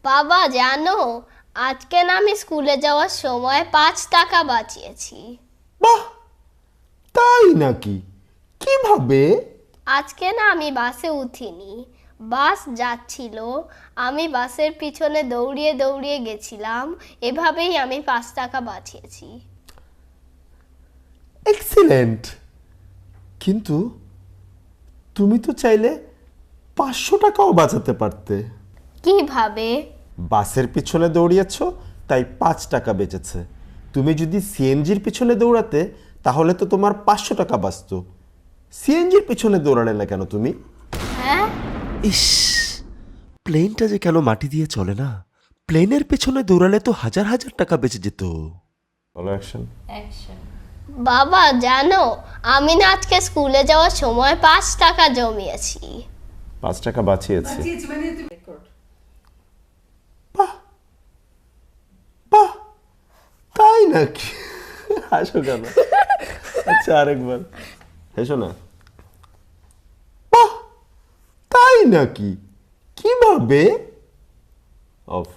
বাবা জানো, আজকে না আমি স্কুলে যাওয়ার সময় 5 টাকা বাঁচিয়েছি। বাহ, তাই নাকি? কিভাবে? আজকে না আমি বাসে উঠিনি, বাস যাচ্ছিল, আমি বাসের পিছনে দৌড়িয়ে দৌড়িয়ে গেছিলাম, এভাবেই আমি 5 টাকা বাঁচিয়েছি। এক্সিলেন্ট। কিন্তু তুমি তো চাইলে 500 টাকাও বাঁচাতে পারতে। কিভাবে? বাসের পিছনে দৌড়িয়েছ, তাই 5 টাকা বেঁচেছে। তুমি যদি সিএনজির পিছনে দৌড়াতে, তাহলে তো তোমার 500 টাকা বাঁচতো। সিএনজির পিছনে দৌড়ালে না কেন তুমি? হ্যাঁ, ইস, প্লেনটা যে কেন মাটি দিয়ে চলে না? প্লেনের পেছনে দৌড়ালে তো হাজার হাজার টাকা বেঁচে যেত। বলো অ্যাকশন। বাবা জানো, আমি না আজকে স্কুলে যাওয়ার সময় 5 টাকা জমিয়েছি। 5 টাকা বাঁচিয়েছি। বাহ, তাই নাকি? হাসো কেন? আচ্ছা, আরেকবার হেসো না। বাহ, তাই নাকি? কিভাবে? অফ।